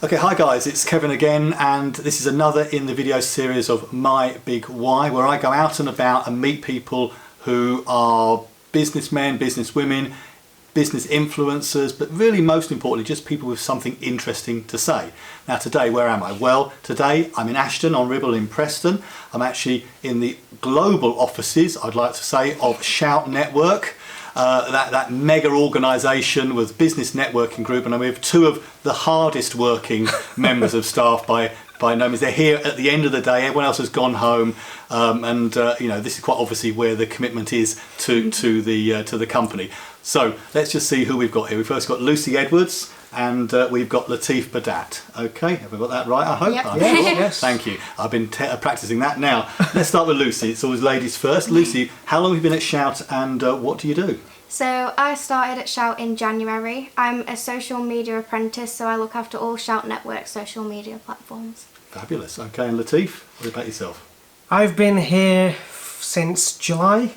Okay, hi guys, it's Kevin again, and this is another in the video series of My Big Why, where I go out and about and meet people who are businessmen, businesswomen, business influencers, but really most importantly just people with something interesting to say. Now today, where am I? Well, today I'm in Ashton-on-Ribble in Preston. I'm actually in the global offices, I'd like to say, of Shout Network. That mega organisation with business networking group, and I'm with two of the hardest working members of staff by no means. They're here at the end of the day, everyone else has gone home, and you know, this is quite obviously where the commitment is to the company. So let's just see who we've got here. We've first got Lucy Edwards, and we've got Lateef Badat. Okay, have we got that right, I hope? Yep. Yes. Thank you. I've been practising that. Now, let's start with Lucy. It's always ladies first. Lucy, how long have you been at Shout, and what do you do? So I started at Shout in January. I'm a social media apprentice, so I look after all Shout Network social media platforms. Fabulous. Okay, and Lateef, what about yourself? I've been here since July.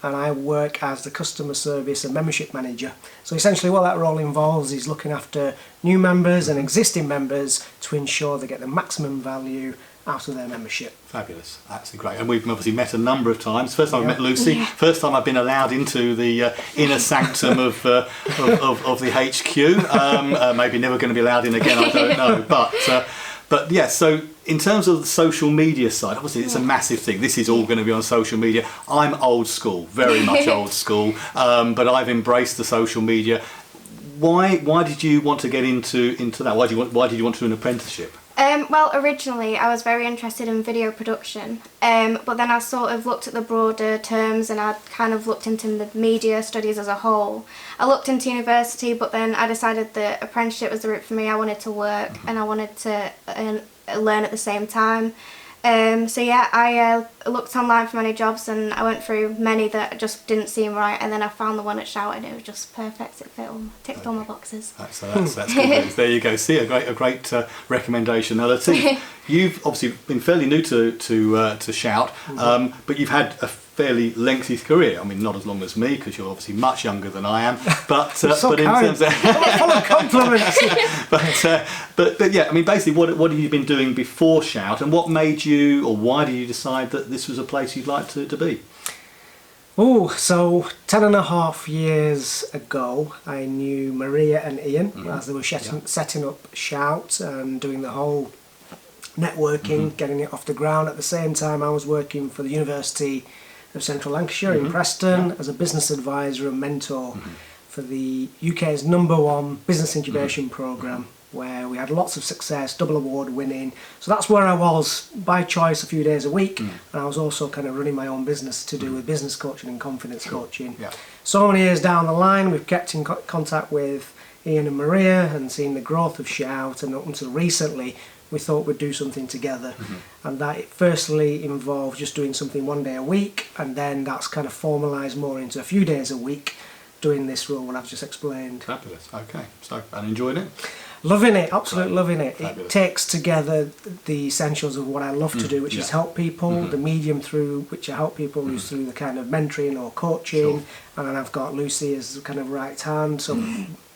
And I work as the customer service and membership manager. So essentially what that role involves is looking after new members and existing members to ensure they get the maximum value out of their membership. Fabulous, absolutely great. And we've obviously met a number of times. First time I met Lucy, first time I've been allowed into the inner sanctum of the HQ. Maybe never going to be allowed in again, I don't know. But yeah, so in terms of the social media side, obviously it's a massive thing. This is all going to be on social media. I'm old school, very much old school, but I've embraced the social media. Why did you want to get into that? Why did you want to do an apprenticeship? Well, originally I was very interested in video production, but then I sort of looked at the broader terms and I kind of looked into the media studies as a whole. I looked into university, but then I decided that apprenticeship was the route for me. I wanted to work and I wanted to learn at the same time. So yeah, I looked online for many jobs and I went through many that just didn't seem right, and then I found the one at Shout and it was just perfect. It ticked all my boxes. That's good news. There you go. See, a great recommendation. Now, Lateef, you've obviously been fairly new to Shout, but you've had a fairly lengthy career. I mean, not as long as me, because you're obviously much younger than I am. But so but in terms of full of compliments. but yeah, I mean, basically, what have you been doing before Shout, and what made you, or why did you decide that this was a place you'd like to be? Oh, so 10.5 years ago, I knew Maria and Ian as they were setting up Shout and doing the whole networking, getting it off the ground. At the same time, I was working for the University of Central Lancashire in Preston as a business advisor and mentor for the UK's #1 business incubation programme, where we had lots of success, double award winning. So that's where I was by choice a few days a week, and I was also kind of running my own business to do with business coaching and confidence coaching. So many years down the line, we've kept in contact with Ian and Maria and seen the growth of Shout, and up until recently we thought we'd do something together, and that it firstly involved just doing something one day a week, and then that's kind of formalised more into a few days a week doing this role, what I've just explained. Fabulous. Okay, so and enjoyed it? Loving it, absolutely loving it. Fabulous. It takes together the essentials of what I love to do, which is help people, the medium through which I help people is through the kind of mentoring or coaching, and then I've got Lucy as the kind of right hand, so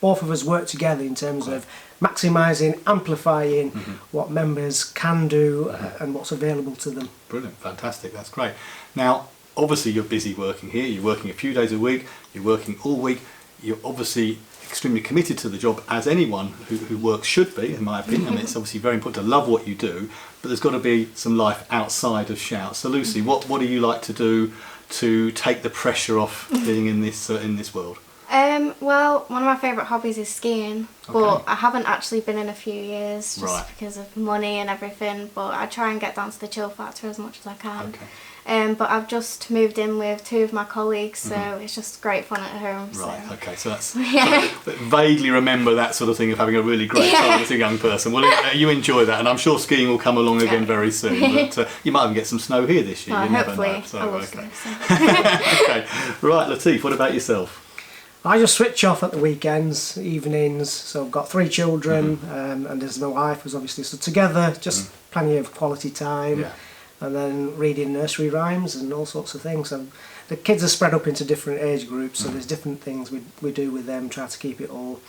both of us work together in terms of maximising, amplifying what members can do and what's available to them. Brilliant, fantastic, that's great. Now, obviously you're busy working here, you're working a few days a week, you're working all week, you're obviously extremely committed to the job, as anyone who works should be, in my opinion. I mean, it's obviously very important to love what you do, but there's got to be some life outside of Shout. So Lucy, what do you like to do to take the pressure off being in this world? Well, one of my favourite hobbies is skiing, but I haven't actually been in a few years just because of money and everything, but I try and get down to the chill factor as much as I can. But I've just moved in with two of my colleagues, so it's just great fun at home. Right, so. okay, so that's vaguely remember that sort of thing of having a really great time as a young person. Well, you enjoy that, and I'm sure skiing will come along again very soon. But you might even get some snow here this year. Oh, you hopefully. Never know. So, I will okay. so. Okay, right, Lateef, what about yourself? I just switch off at the weekends, evenings, so I've got 3 children, and there's my wife, who's obviously, so together, just plenty of quality time, and then reading nursery rhymes and all sorts of things. So the kids are spread up into different age groups, so there's different things we do with them, try to keep it all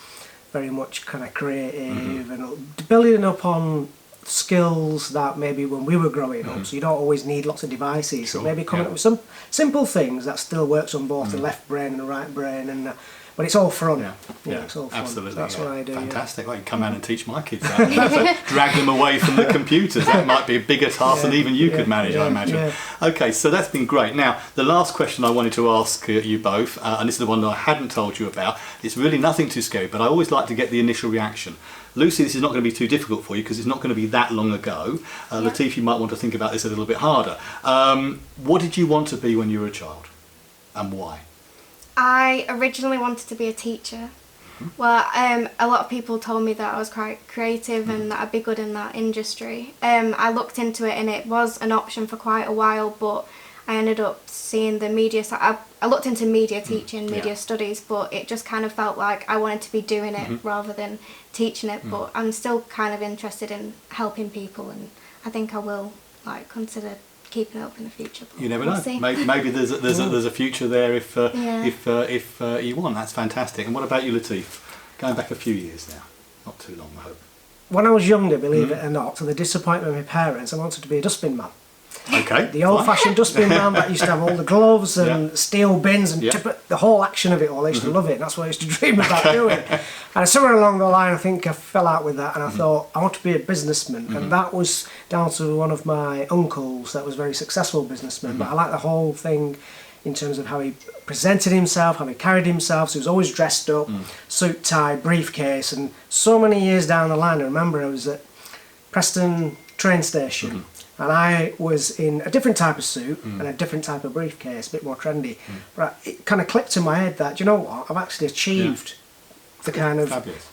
very much kind of creative and building up on skills that maybe when we were growing up, so you don't always need lots of devices, so maybe coming up with some simple things that still works on both the left brain and the right brain, and but it's all fun. It's all fun. Absolutely. So that's what I do. Fantastic. Well, you can come out and teach my kids that. Drag them away from the computers. That might be a bigger task than even you could manage, I imagine. Okay, so that's been great. Now, the last question I wanted to ask you both, and this is the one that I hadn't told you about, it's really nothing too scary, but I always like to get the initial reaction. Lucy, this is not going to be too difficult for you because it's not going to be that long ago. Lateef, you might want to think about this a little bit harder. What did you want to be when you were a child, and why? I originally wanted to be a teacher. Well, a lot of people told me that I was quite creative and that I'd be good in that industry. I looked into it and it was an option for quite a while, but I ended up seeing the media side. I looked into media teaching, media studies, but it just kind of felt like I wanted to be doing it rather than teaching it. But I'm still kind of interested in helping people, and I think I will consider keeping it up in the future. You never know. Maybe there's a future there if you want. That's fantastic. And what about you, Lateef? Going back a few years now, not too long, I hope. When I was younger, believe it or not, to the disappointment of my parents, I wanted to be a dustbin man. Okay. The old-fashioned dustbin man that used to have all the gloves and steel bins and the whole action of it all. I used to love it. And that's what I used to dream about doing. And somewhere along the line, I think I fell out with that, and I thought I want to be a businessman. And that was down to one of my uncles that was a very successful businessman. But I like the whole thing in terms of how he presented himself, how he carried himself. So he was always dressed up, suit, tie, briefcase. And so many years down the line, I remember I was at Preston train station. And I was in a different type of suit and a different type of briefcase, a bit more trendy. But it kind of clicked in my head that, you know what, I've actually achieved the kind of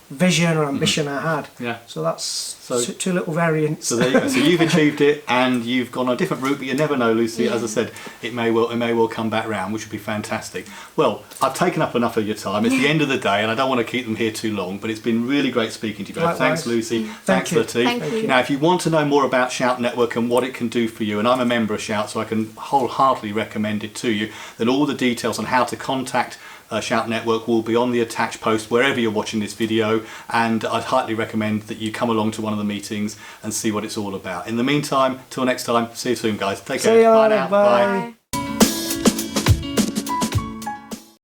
vision or ambition I had. So that's two little variants. So there you go. So you've achieved it, and you've gone on a different route, but you never know, Lucy. As I said, it may well come back round, which would be fantastic. Well, I've taken up enough of your time. It's the end of the day, and I don't want to keep them here too long, but it's been really great speaking to you both. Thanks, Lucy. Thanks, Lateef. Thank you. Now, if you want to know more about Shout Network and what it can do for you, and I'm a member of Shout, so I can wholeheartedly recommend it to you, then all the details on how to contact Shout Network will be on the attached post wherever you're watching this video, and I'd highly recommend that you come along to one of the meetings and see what it's all about. In the meantime, till next time, see you soon, guys. Take care. See you Bye later. now. Bye.